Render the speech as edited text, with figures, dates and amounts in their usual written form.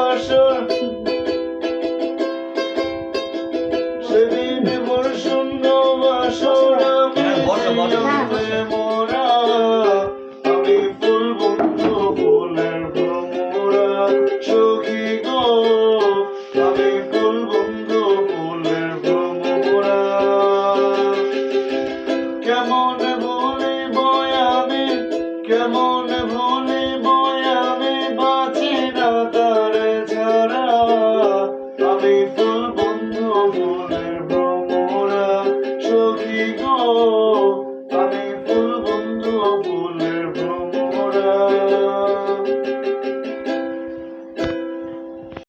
আসর সেদিন মোর শূন্য বাসর আমি মোরা আমি ফুল বন্ধু ফুলের ভ্রমরা সখী গো আমি ফুল বন্ধু ফুলের ভ্রমরা কেমন ভুলিব আমি কেমন ভুলিব আমি বাঁচি না তার ছাড়া আমি